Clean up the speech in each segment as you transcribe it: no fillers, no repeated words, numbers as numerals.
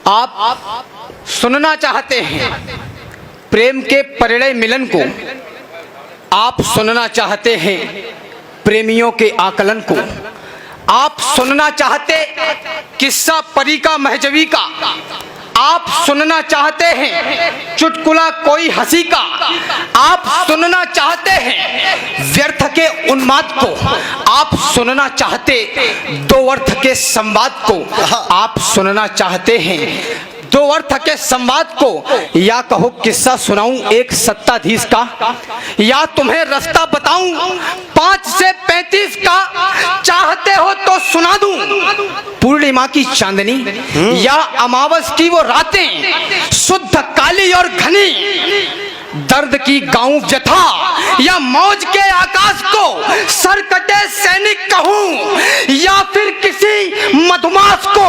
आप सुनना चाहते हैं प्रेम के परिणय मिलन को, आप सुनना चाहते हैं प्रेमियों के आकलन को, आप सुनना चाहते किस्सा परी का महजवी का, आप सुनना चाहते हैं चुटकुला कोई हंसी का, आप सुनना चाहते हैं व्यर्थ के उन्माद को, आप सुनना चाहते दो अर्थ के संवाद को, आप सुनना चाहते हैं दो अर्थ के संवाद को, या कहो किस्सा सुनाऊं एक सत्ताधीश का, या तुम्हें रास्ता बताऊं 5 से 35 का, चाहते हो तो सुना दूं पूर्णिमा की चांदनी या अमावस की वो रातें शुद्ध काली और घनी, दर्द की गाँव व्यथा या मौज के आकाश को सरकटे सैनिक कहूं, या फिर किसी मधुमास को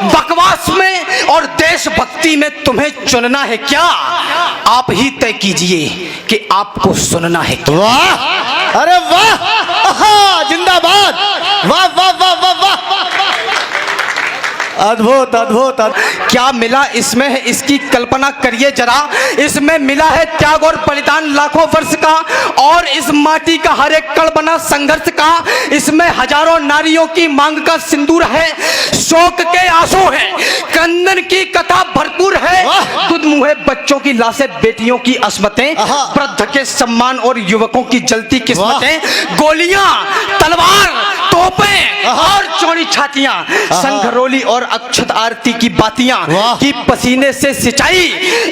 बकवास में और देशभक्ति में तुम्हें चुनना है क्या, आप ही तय कीजिए कि आपको सुनना है क्या। वाह, अरे वाह, जिंदाबाद, वाह वाह वाह वाह वाह, अद्भुत अद्भुत। क्या मिला इसमें है इसकी कल्पना करिए जरा, इसमें मिला है त्याग और बलिदान लाखों वर्ष का, और इस माटी का हर एक कण बना संघर्ष का, इसमें हजारों नारियों की मांग का सिंदूर है, शोक के आंसू है, क्रंदन की कथा भरपूर है, खुद मुहे बच्चों की लाशें, बेटियों की अस्मतें, वृद्ध के सम्मान और युवकों की जलती किस्मतें, गोलियां, तलवार, तोपें और चौड़ी छातियां, संघरोली और अक्षत आरती की बातियां, की पसीने से सिंचाई,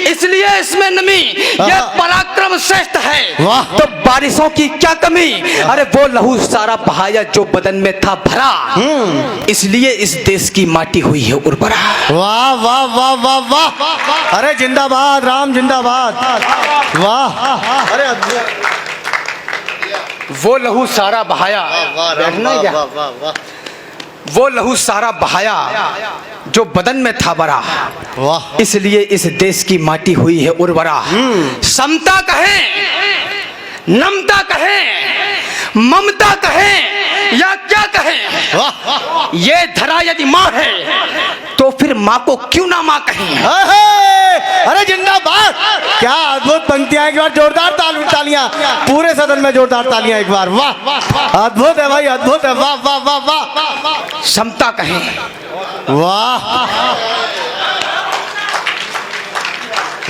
इसलिए इसमें नमी, यह पराक्रम श्रेष्ठ है। तो बारिशों की क्या कमी, अरे वो लहू सारा बहाया जो बदन में था भरा, इसलिए इस देश की माटी हुई है उर्वरा। वाह वाह वाह वाह वाह, अरे जिंदाबाद राम जिंदाबाद, वाह, अरे वो लहू सारा बहाया, बैठना क्या, वो लहू सारा बहाया जो बदन में था भरा, वाह, इसलिए इस देश की माटी हुई है उर्वरा। समता कहें, नमता कहें, ममता कहें या क्या कहें, ये धरा यदि माँ है तो फिर माँ को क्यों ना माँ कहें। अरे जिंदाबाद, क्या अद्भुत पंक्तियां, एक बार जोरदार तालियां, पूरे सदन में जोरदार तालियां एक बार, वाह, अद्भुत है भाई, अद्भुत है, वाह वाह वाह वाह। समता कहें, वाह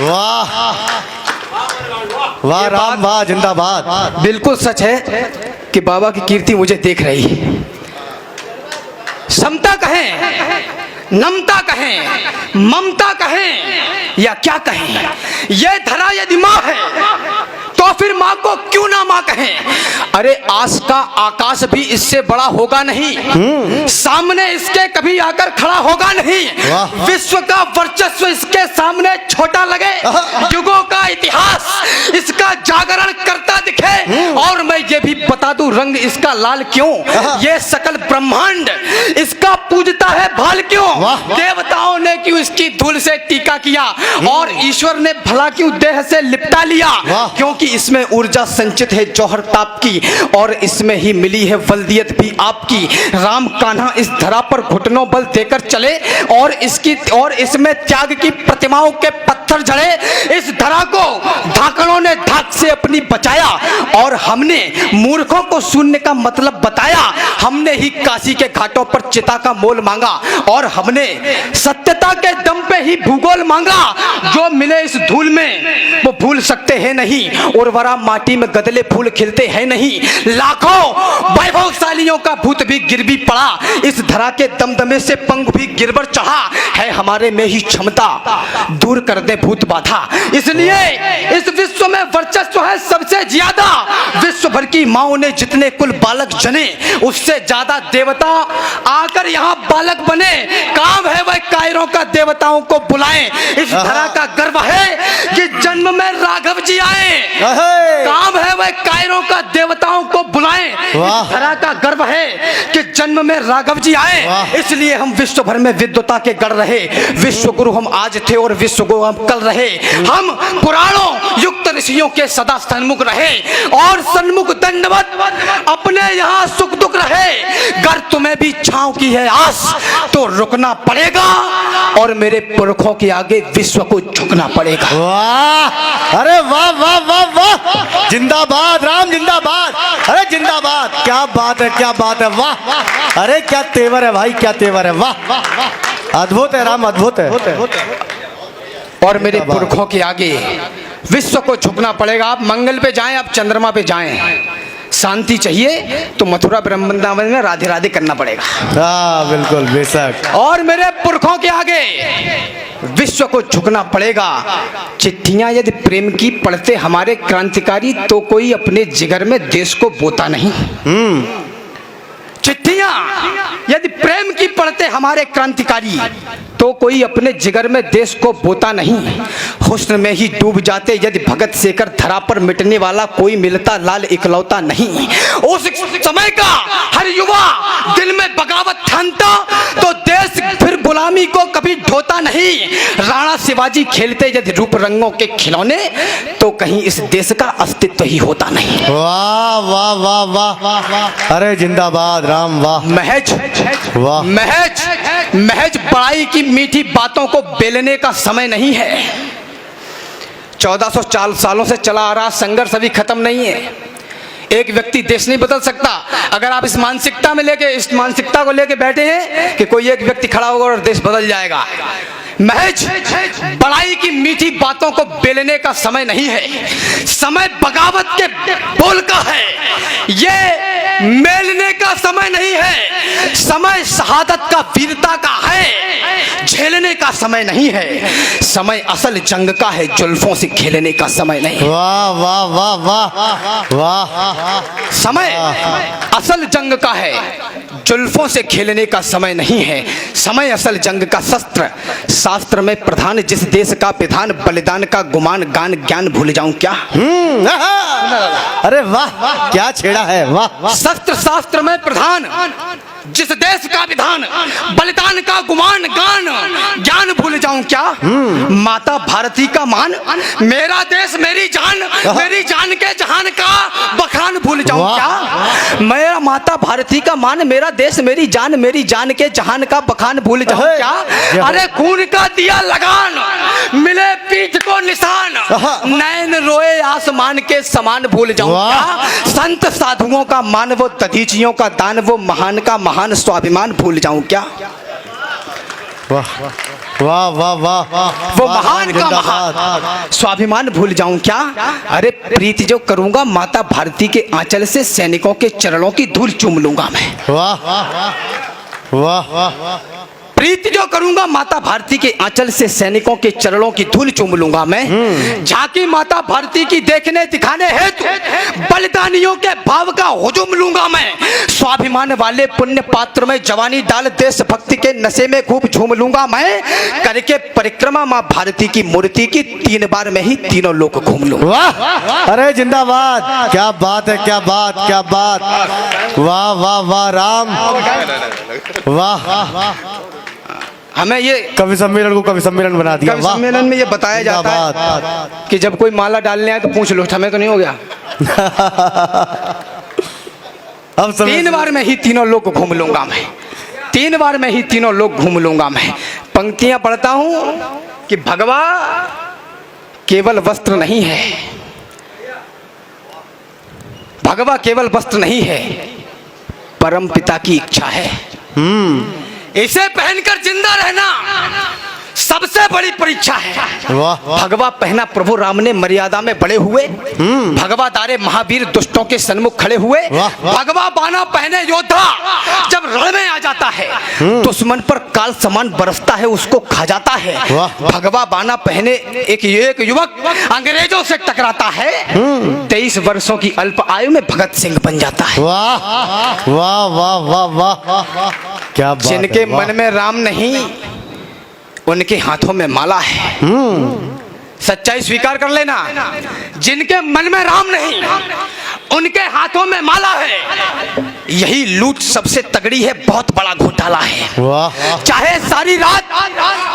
वाह वाह, राम वाह, जिंदाबाद। बिल्कुल सच है कि बाबा की कीर्ति मुझे देख रही है। समता कहें, नमता कहें, ममता कहें या क्या कहें, ये धरा यदि माँ है तो फिर माँ को क्यों ना माँ कहें। अरे आस का आकाश भी इससे बड़ा होगा नहीं, सामने इसके कभी आकर खड़ा होगा नहीं, विश्व का वर्चस्व इसके सामने छोटा लगे, युगों का इतिहास इसका जागरण करता दिखे, और मैं ये भी बता दूं रंग इसका लाल क्यों, ये सकल ब्रह्मांड इसका पूजता है भाल क्यों, देवताओं ने क्यों इसकी धूल से टीका किया, और ईश्वर ने भला क्यों देह से लिपटा लिया, क्योंकि इसमें ऊर्जा संचित है जौहर ताप की, और इसमें ही मिली है वल्दियत भी आपकी। राम कान्हा इस धरा पर घुटनों बल देकर चले, और इसमें त्याग की प्रतिमाओं के पत्थर जड़े, इस धरा को धाकड़ों ने धाक से अपनी बचाया, और हमने मूर्खों को शून्य का मतलब बताया, हमने ही काशी के घाटों पर चिता का मोल मांगा, और हमने सत्यता के दम पे ही भूगोल मांगा, जो मिले इस धूल में वो भूल सकते हैं नहीं, उर्वरा माटी में गदले फूल खिलते हैं नहीं, लाखों वैभवशालियों का भूत भी गिर भी पड़ा, इस धरा के दमदमे से पंख भी गिरबर चढ़ा, है हमारे में ही क्षमता दूर कर दे भूत बाधा, इसलिए इस विश्व में वर्चस्व है सबसे ज्यादा, विश्व भर की माओ ने जितने कुल बालक जने, उससे ज्यादा देवता आकर यहाँ बालक बने, काम है वह कायरों का देवताओं को बुलाएं, इस धरा का गर्व है कि जन्म में राघव जी आए, काम है वे कायरों का देवताओं को बुलाएं। वाह। इस धरा का गर्व है कि जन्म में राघव जी आए, वाह। इसलिए हम विश्व भर में विद्वता के गढ़ रहे। विश्व गुरु हम आज थे और विश्व गुरु हम कल रहे। हम पुराणों युक्त ऋषियों के सदा सन्मुख रहे और सन्मुख दंडवत अपने यहाँ सुख दुख रहे। गर तुम्हें भी छांव की है आस तो रुकना पड़ेगा और मेरे पुरखों के आगे विश्व को झुकना पड़ेगा। वाह, अरे वाह वाह वाह वाह, जिंदाबाद राम जिंदाबाद, अरे जिंदाबाद, क्या बात है, क्या बात है, वाह, अरे क्या तेवर है भाई, क्या तेवर है, वाह, अद्भुत है राम, अद्भुत है। और मेरे पुरखों के आगे विश्व को झुकना पड़ेगा। आप मंगल पे जाएं, आप चंद्रमा पे जाएं, शांति चाहिए तो मथुरा वृंदावन में राधे राधे करना पड़ेगा। हाँ बिल्कुल बेशक। और मेरे पुरखों के आगे विश्व को झुकना पड़ेगा। चिट्ठियां यदि प्रेम की पढ़ते हमारे क्रांतिकारी तो कोई अपने जिगर में देश को बोता नहीं। चिट्ठियां यदि प्रेम की पढ़ते हमारे क्रांतिकारी तो कोई अपने जिगर में देश को बोता नहीं। हुस्न में ही डूब जाते यदि भगत सेकर धरा पर मिटने वाला कोई मिलता लाल इकलौता नहीं। उस समय का हर युवा दिल में बगावत ठानता तो देश फिर गुलामी को कभी ढोता नहीं। राणा शिवाजी खेलते यदि रूप रंगों के खिलौने तो कहीं इस देश का अस्तित्व ही होता नहीं। वाह वाह वाह वाह, अरे जिंदाबाद राम, वाह। महज वाह। महज महज बड़ाई की मीठी बातों को बेलने का समय नहीं है। 1404 सालों से चला आ रहा संघर्ष अभी खत्म नहीं है। एक व्यक्ति देश नहीं बदल सकता। अगर आप इस मानसिकता को लेके बैठे हैं कि कोई एक व्यक्ति खड़ा होगा और देश बदल जाएगा, महज बड़ाई की मीठी बातों को बेलने का समय नहीं है। समय बगावत के बोल का है, ये मेलने का समय नहीं है। समय शहादत का, वीरता का है, झेलने का समय नहीं है। समय असल जंग का है, जुल्फों से खेलने का समय नहीं है। वाह वाह वाह वाह वाह, समय असल जंग का है, जुल्फों से खेलने का समय नहीं है। समय असल जंग का शस्त्र, शास्त्र में प्रधान जिस देश का विधान, बलिदान का गुमान गान ज्ञान भूल जाऊं क्या। अरे वाह, क्या छेड़ा है, वाह। शस्त्र शास्त्र में प्रधान जिस देश का विधान, बलिदान का गुमान गान ज्ञान भूल जाऊं क्या। माता भारती का मान, मेरा देश मेरी जान के जहान का बखान भूल जाऊं क्या। मेरा माता भारती का मान, मेरा देश मेरी जान के जहान का बखान भूल जाऊं क्या। अरे खून का दिया लगान, मिले पीठ को निशान, नैन रोए आसमान के समान भूल जाऊं क्या। संत साधुओं का मान, वो दधीचियों का दान, वो महान का महान स्वाभिमान भूल जाऊं क्या। वाह वाह वाह वाह, वो महान का महान स्वाभिमान भूल जाऊं क्या। अरे प्रीति जो करूंगा माता भारती के आंचल से, सैनिकों के चरणों की धूल चूम लूंगा मैं। वाह वाह वाह, प्रीति जो करूंगा माता भारती के आंचल से, सैनिकों के चरणों की धूल चूम लूंगा मैं। झांकी माता भारती की देखने दिखाने हेतु बलिदानियों के भाव का हुजूम लूंगा मैं। स्वाभिमान वाले पुण्य पात्र में जवानी डाल, देशभक्ति के नशे में खूब झूम लूंगा मैं। करके परिक्रमा माँ भारती की मूर्ति की 3 बार में ही तीनों लोग घूम लूंगा। वाह, अरे जिंदाबाद, क्या बात है, क्या बात, क्या बात, वाह वाह वाह राम, वाह। हमें ये कवि सम्मेलन को कवि सम्मेलन बना दिया। कवि सम्मेलन में ये बताया जाता है कि जब कोई माला डालने आए तो पूछ लो, हमें तो नहीं हो गया। अब 3 बार में ही तीनों लोग घूम लूंगा मैं। 3 बार में ही तीनों लोग घूम लूंगा मैं। पंक्तियां पढ़ता हूं कि भगवा केवल वस्त्र नहीं है, भगवा केवल वस्त्र नहीं है, परम पिता की इच्छा है। इसे पहनकर जिंदा रहना सबसे बड़ी परीक्षा है। भगवा पहना प्रभु राम ने मर्यादा में बड़े हुए, भगवा दारे महावीर दुष्टों के सन्मुख खड़े हुए। भगवा बाना पहने योद्धा जब रण में आ जाता है, दुश्मन पर काल समान बरसता है, उसको खा जाता है। भगवा बाना पहने एक युवक अंग्रेजों से टकराता है, 23 वर्षों की अल्प आयु में भगत सिंह बन जाता है। वाह वाह वाह वाह वाह, क्या बात है। जिनके मन में राम नहीं, उनके हाथों में माला है। सच्चाई स्वीकार कर लेना, जिनके मन में राम नहीं उनके हाथों में माला है। यही लूट सबसे तगड़ी है, बहुत बड़ा घोटाला है। वाह चाहे सारी रात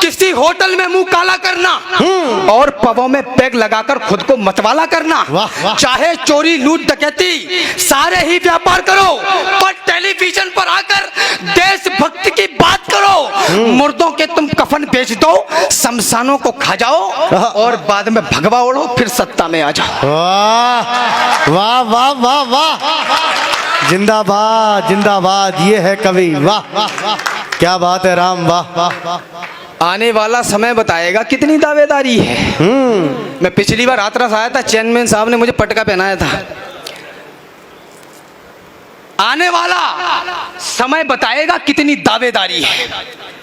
किसी होटल में मुंह काला करना और पबों में पैग लगाकर खुद को मतवाला करना, वाह, वाह। चाहे चोरी लूट डकैती सारे ही व्यापार करो, पर टेलीविजन पर आकर देशभक्ति की बात करो। मुर्दों के तुम कफन बेच दो, शमशानों को खा जाओ और बाद में भगवा ओढ़ो, फिर सत्ता में आ जाओ। वाह वाह वाह वाह वाह, जिंदाबाद जिंदाबाद, ये है कवि। वाह क्या बात है राम, वाह वाह वाह। आने वाला समय बताएगा कितनी दावेदारी है। मैं पिछली बार हाथरस आया था, चेयरमैन साहब ने मुझे पटका पहनाया था। आने वाला समय बताएगा कितनी दावेदारी है।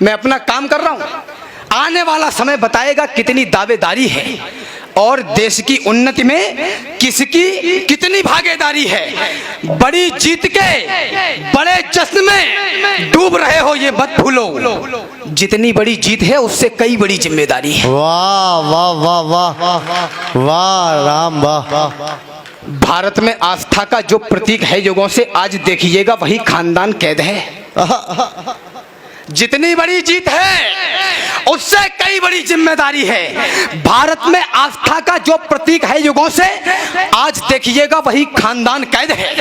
मैं अपना काम कर रहा हूं, आने वाला समय बताएगा कितनी दावेदारी है और देश की उन्नति में किसकी कितनी भागीदारी है। बड़ी जीत के बड़े जश्न में डूब रहे हो ये मत भूलो, जितनी बड़ी जीत है उससे कई बड़ी जिम्मेदारी है। वाह वाह वाह वाह वाह राम, वाह। भारत में आस्था का जो प्रतीक है युगों से, आज देखिएगा वही खानदान कैद है। जितनी बड़ी जीत है उससे कई बड़ी जिम्मेदारी है। भारत में आस्था का जो प्रतीक है युगों से, आज देखिएगा वही खानदान कैद है।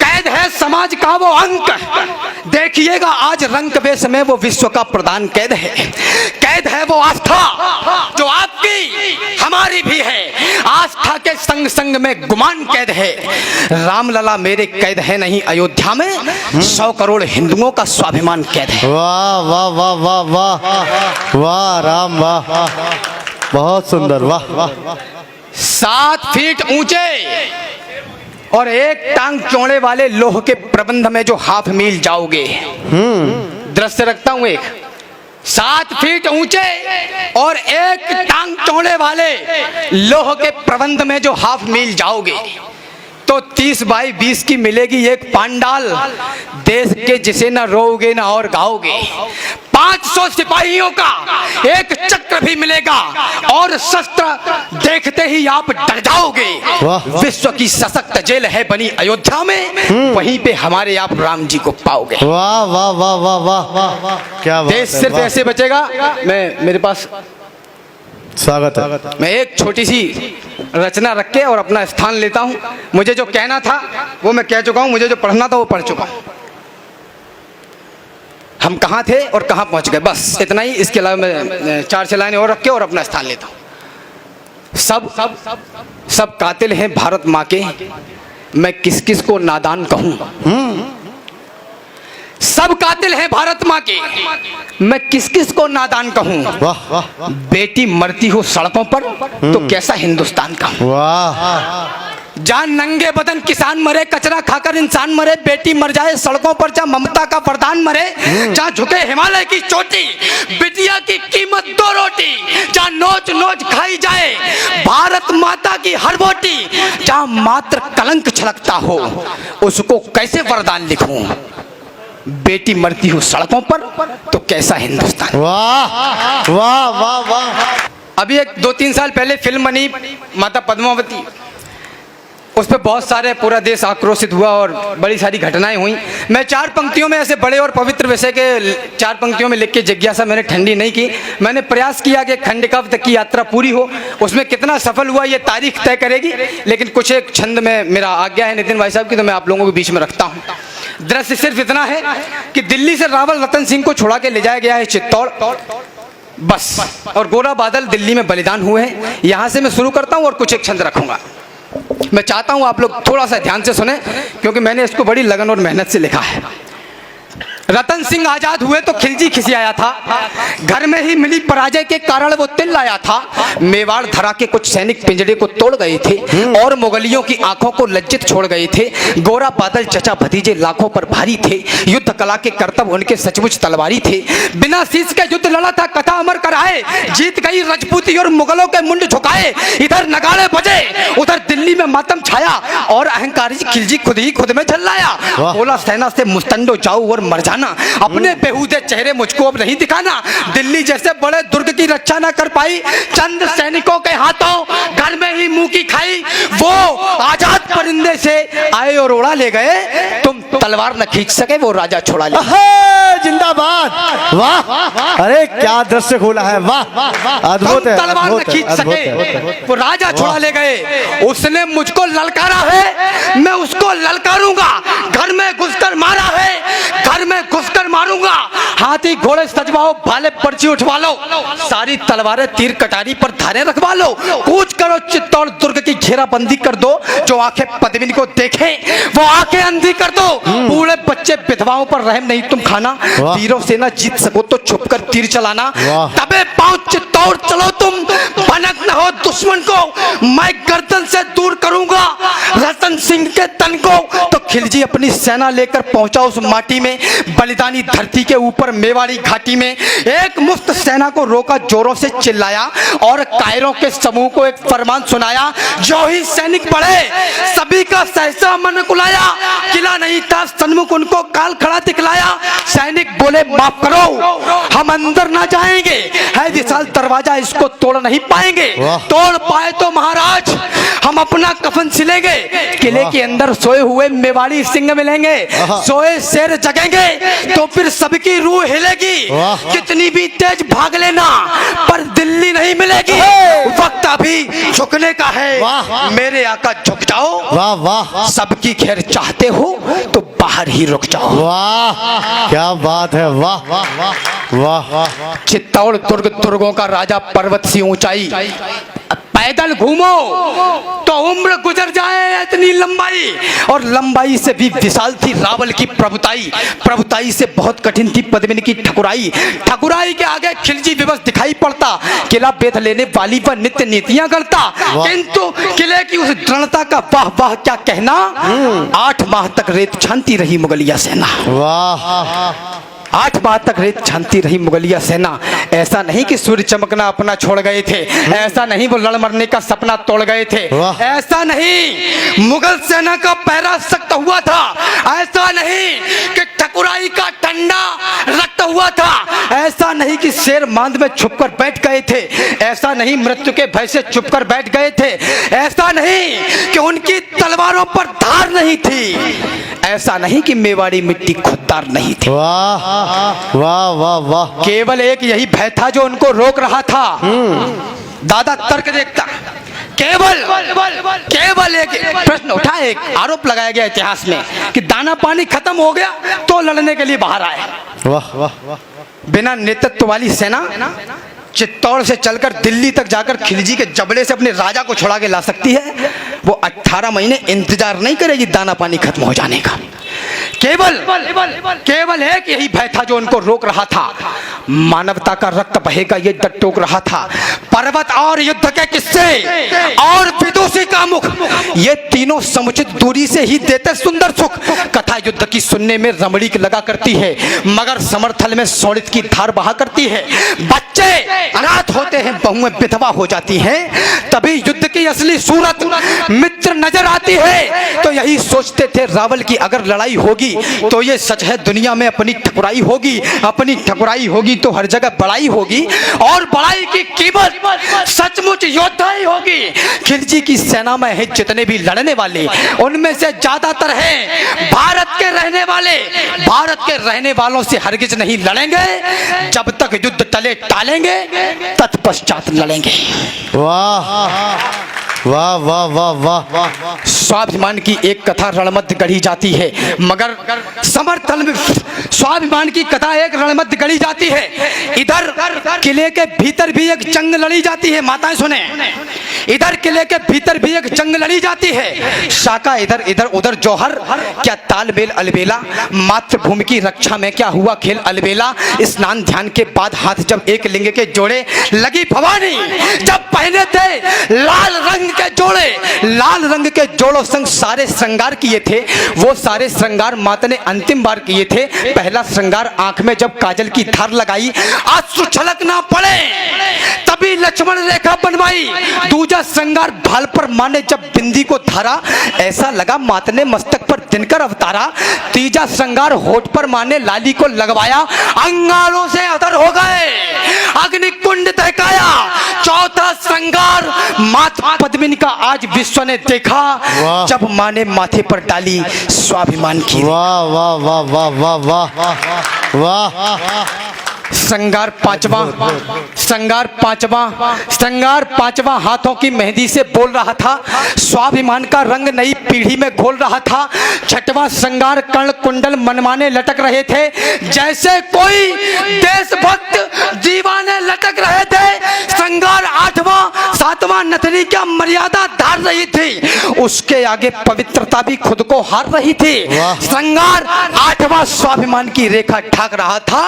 कैद है समाज का वो अंक, देखिएगा आज रंग बेस में वो विश्व का प्रधान कैद है। कैद है वो आस्था जो आपकी हमारी भी है, आस्था के संग संग में गुमान कैद है। रामलला मेरे कैद है नहीं अयोध्या में, 100 करोड़ हिंदुओं का स्वाभिमान कैद है। वाह वाह वाह वाह वाह वाह राम, वाह बहुत सुंदर, वाह वाह। 7 फीट ऊंचे और 1 टांग चौड़े वाले लोह के प्रबंध में जो हाफ मील जाओगे, दृश्य रखता हूं, 7 फीट ऊंचे और 1 टांग चौड़े वाले लोह के प्रबंध में जो हाफ मील जाओगे तो 30 बाई 20 की मिलेगी एक पांडाल, देश के जिसे न रोओगे न और गाओगे। 500 सिपाहियों का एक चक्र भी मिलेगा और शस्त्र देखते ही आप डर जाओगे। विश्व की सशक्त जेल है बनी अयोध्या में, वहीं पे हमारे आप राम जी को पाओगे। वाह वाह वाह वाह वाह वाह, क्या बात है। देश सिर्फ ऐसे बचेगा। मैं मेरे पास स्वागत है। मैं एक छोटी सी रचना रख के और अपना स्थान लेता हूं। मुझे जो कहना था वो मैं कह चुका हूं, मुझे जो पढ़ना था वो पढ़ चुका हूं। हम कहाँ थे और कहाँ पहुंच गए, बस इतना ही। इसके अलावा मैं 4-6 लाइनें और रख के और अपना स्थान लेता हूं। सब कातिल हैं भारत माँ के, मैं किस किस को नादान कहूं। सब कातिल हैं भारत माँ के, मैं किस किस को नादान कहूं। वाह बेटी मरती हो सड़कों पर तो कैसा हिंदुस्तान का। वाह, जहाँ नंगे बदन किसान मरे, कचरा खाकर इंसान मरे, बेटी मर जाए सड़कों पर, जहाँ ममता का वरदान मरे, जहाँ झुके हिमालय की चोटी, बिटिया की कीमत 2 रोटी, जहाँ नोच नोच खाई जाए भारत माता की हर बोटी, जहाँ मात्र कलंक छलकता हो उसको कैसे वरदान लिखूं। बेटी मरती हो सड़कों पर तो कैसा हिंदुस्तान। वाह वाह वाह वाह। अभी एक 2-3 साल पहले फिल्म बनी माता पद्मावती, उस पर बहुत सारे पूरा देश आक्रोशित हुआ और बड़ी सारी घटनाएं हुई। मैं 4 पंक्तियों में ऐसे बड़े और पवित्र विषय के 4 पंक्तियों में लिख के जिज्ञासा मैंने ठंडी नहीं की। मैंने प्रयास किया कि खंडकाव्य तक की यात्रा पूरी हो। उसमें कितना सफल हुआ ये तारीख तय करेगी, लेकिन कुछ एक छंद में मेरा आज्ञा है नितिन भाई साहब की, तो मैं आप लोगों के बीच में रखता हूँ। दृश्य सिर्फ इतना है कि दिल्ली से रावल रतन सिंह को छुड़ा के ले जाया गया है चित्तौड़, बस, और गोरा बादल दिल्ली में बलिदान हुए हैं। यहाँ से मैं शुरू करता हूँ और कुछ एक छंद रखूंगा। मैं चाहता हूं आप लोग थोड़ा सा ध्यान से सुने, क्योंकि मैंने इसको बड़ी लगन और मेहनत से लिखा है। रतन सिंह आजाद हुए तो खिलजी खिसियाया था, घर में ही मिली पराजय के कारण वो तिल लाया था। मेवाड़ धरा के कुछ सैनिक पिंजड़े को तोड़ गए थे और मुगलियों की आंखों को लज्जित छोड़ गए थे। गोरा बादल चचा भतीजे लाखों पर भारी थे, युद्ध कला के करतब उनके सचमुच तलवारी थे। बिना शीश के युद्ध लड़ा था कथा अमर कराए, जीत गई रजपूती और मुगलों के मुंड झुकाए। इधर नगाड़े बजे उधर दिल्ली में मातम छाया और अहंकारी खिलजी खुद ही खुद में झल्लाया। बोला सेना से मुस्तंडो जाओ और मरजाना दिखाना, अपने बेहूदे चेहरे मुझको अब नहीं दिखाना। दिल्ली जैसे बड़े दुर्ग की रक्षा न कर पाई, चंद सैनिकों के हाथों घर में ही मुंह की खाई। वो आजाद परिंदे से आए और उड़ा ले गए, तुम तलवार न खींच सके, वो राजा छोड़ा ले। जिंदाबाद, वाह, अरे क्या दृश्य खोला है, वाह, अद्भुत है, तलवार न खींच सके, वो राजा छोड़ा ले गए। उसने मुझको ललकारा है, मैं उसको ललकारूंगा। घर में घुसकर मारा है, घर में घुसकर मारूंगा। हाथी घोड़े सजवाओ, भाले पर्ची उठवा लो, सारी तलवारें तीर कटारी पर धारे रखवा लो। कूच करो, चित्तौड़ दुर्ग की घेराबंदी कर दो। जो आंखें पद्मिनी को देखें, वो आंखें अंधी कर दो। बूढ़े बच्चे विधवाओं पर रहम नहीं तुम खाना। वीरों से ना जीत सको तो छुप कर तीर चलाना। तबे पांव चित्तौड़ चलो तुम, भनक न हो दुश्मन को मैं गर्दन से दूर करूंगा। रतन सिंह के तन को तो खिलजी अपनी सेना लेकर पहुंचा उस माटी में, बलिदानी धरती के ऊपर मेवाड़ी घाटी में। एक मुफ्त सेना को रोका, जोरों से चिल्लाया और कायरों के समूह को एक फरमान सुनाया। जो ही सैनिक बढ़े, सभी का सहसा मन कुलाया। किला नहीं था सन्मुख, उनको काल खड़ा दिखलाया। सैनिक बोले माफ करो, हम अंदर ना जाएंगे, है विशाल दरवाजा, इसको तोड़ नहीं पाएंगे। तोड़ पाए तो महाराज हम अपना कफन सिलेंगे। किले के अंदर सोए हुए मेवाड़ी सिंह मिलेंगे, सोए शेर जगेंगे तो फिर सबकी रूह हिलेगी। कितनी भी तेज भाग लेना, पर दिल्ली नहीं मिलेगी। वक्त अभी झुकने का है, मेरे आका झुक जाओ। वाह वाह, सबकी खैर चाहते हो तो बाहर ही रुक जाओ। वाह क्या बात है, वाह वाह वाह वाह। चित्तौड़ दुर्ग दुर्गों का राजा, पर्वत सी ऊंचाई। पैदल घूमो तो उम्र गुजर जाए इतनी लंबाई, और लंबाई से भी विशाल थी रावल की प्रभुताई। प्रभुताई से बहुत कठिन थी पद्मिनी की ठकुराई। ठकुराई के आगे खिलजी विवश दिखाई पड़ता। किला बेध लेने वाली पर नित्य नीतियां करता, किंतु किले की उस दृढ़ता का वाह वाह क्या कहना। 8 माह तक रेत छानती रही मुगलिया सेना। वाह, 8 माह तक रेत छानती रही मुगलिया सेना। ऐसा नहीं कि सूर्य चमकना अपना छोड़ गए थे, ऐसा नहीं वो लड़ मरने का सपना तोड़ गए थे, ऐसा नहीं मुगल सेना का पैरा सख्त हुआ था, ऐसा नहीं कि ठकुराई का ठंडा रक्त हुआ था, ऐसा नहीं कि शेर मांद में छुपकर बैठ गए थे, ऐसा नहीं मृत्यु के भय से छुपकर बैठ गए थे, ऐसा नहीं कि उनकी तलवारों पर धार नहीं थी, ऐसा नहीं कि मेवाड़ी मिट्टी खुददार नहीं थी। वाह वाह वाह वाह। केवल एक यही भय था जो उनको रोक रहा था। दादा तर्क देखता, केवल एक प्रश्न उठा, एक आरोप लगाया गया इतिहास में कि दाना पानी खत्म हो गया तो लड़ने के लिए बाहर आए। वाह वाह वाह। बिना नेतृत्व वाली सेना चित्तौड़ से चलकर दिल्ली तक जाकर खिलजी के जबड़े से अपने राजा को छुड़ा के ला सकती है। वो 18 महीने इंतजार नहीं करेगी दाना पानी खत्म हो जाने का। केवल एक यही भय था जो उनको रोक रहा था। मानवता का रक्त बहेगा ये डर टोक रहा था। पर्वत और युद्ध के किस्से और विदुषी का मुख, ये तीनों समुचित दूरी से ही देते सुंदर सुख। कथा युद्ध की सुनने में रमणीक लगा करती है, मगर समर्थल में सौड़ित की धार बहा करती है। बच्चे अनाथ होते हैं, बहुएं विधवा हो जाती हैं, तभी युद्ध की असली सूरत मित्र नजर आती है। तो यही सोचते थे रावल की अगर लड़ाई होगी तो ये सच है दुनिया में अपनी ठकुराई होगी, अपनी ठकुराई होगी तो हर जगह बड़ाई होगी, और बड़ाई की कीमत सचमुच योद्धा ही होगी। खिलजी की सेना में है जितने भी लड़ने वाले, उनमें से ज्यादातर हैं भारत के रहने वाले। भारत के रहने वालों से हरगिज नहीं लड़ेंगे, जब तक युद्ध टले टालेंगे तत्पश्चात लड़ेंगे। वाह वाह वाह वाह वाह। स्वाभिमान की एक कथा रणमध्य गढ़ी जाती है, मगर समर्थन में स्वाभिमान की कथा एक रणमध्य गढ़ी जाती है। इधर किले के भीतर भी एक जंग लड़ी जाती है। माताएं सुने, इधर किले के भीतर भी एक जंग लड़ी जाती है। शाका इधर इधर उधर जौहर, क्या तालमेल अलबेला। मातृभूमि की रक्षा में क्या हुआ खेल अलबेला। स्नान ध्यान के बाद हाथ जब एक लिंग के जोड़े, लगी भवानी जब पहने थे लाल रंग के जोड़े। लाल रंग के जोड़ों संग सारे श्रृंगार किए थे। वो सारे श्रृंगार माता ने अंतिम बार किए थे। पहला श्रृंगार आंख में जब काजल की धार लगाई, आंसू छलक ना पड़े, तब भी लक्ष्मण रेखा बनवाई। दूजा श्रृंगार भाल पर माँ ने जब बिंदी को धारा, ऐसा लगा मात ने मस्तक पर दिनकर अवतारा। तीजा श्रृंगार होठ पर माँ ने लाली को लगवाया, अंगारों से अतर हो गए, अग्नि कुंड दहकाया। चौथा श्रृंगार माता पद्मिनी का आज विश्व ने देखा, वाह। जब माँ ने माथे पर डाली स्वाभिमान की। वाह वाह वाह वाह वाह वाह वाह। श्रृंगार पांचवा हाथों की मेहंदी से बोल रहा था, स्वाभिमान का रंग नई पीढ़ी में घोल रहा था। छठवां श्रृंगार कर्ण कुंडल मनमाने लटक रहे थे, जैसे कोई देशभक्त दीवाने लटक रहे थे। श्रृंगार आठवां सातवां नथनी क्या मर्यादा धार रही थी, उसके आगे पवित्रता भी खुद को हार रही थी। श्रृंगार आठवां स्वाभिमान की रेखा ढाक रहा था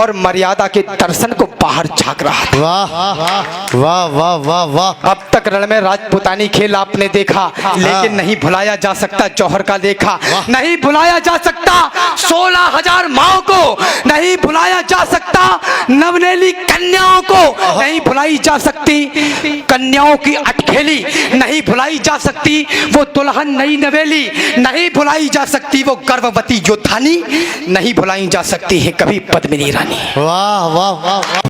और मर्यादा के दर्शन को बाहर झांक रहा था। वाह वाह वाह वाह वाह। अब तक रण में राजपुतानी खेल आपने देखा, लेकिन नहीं भुलाया जा सकता जौहर का लेखा। नहीं भुलाया जा सकता 16,000 माओ को, नहीं भुलाया जा सकता नवनेली कन्याओं को, नहीं भुलाई जा सकती कन्याओं की अटखेली, नहीं भुलाई जा सकती वो दुल्हन नई नवेली, नहीं भुलाई जा सकती वो गर्भवती योद्धानी, नहीं भुलाई जा सकती है कभी पद्मिनी रानी। वाह वाह वाह।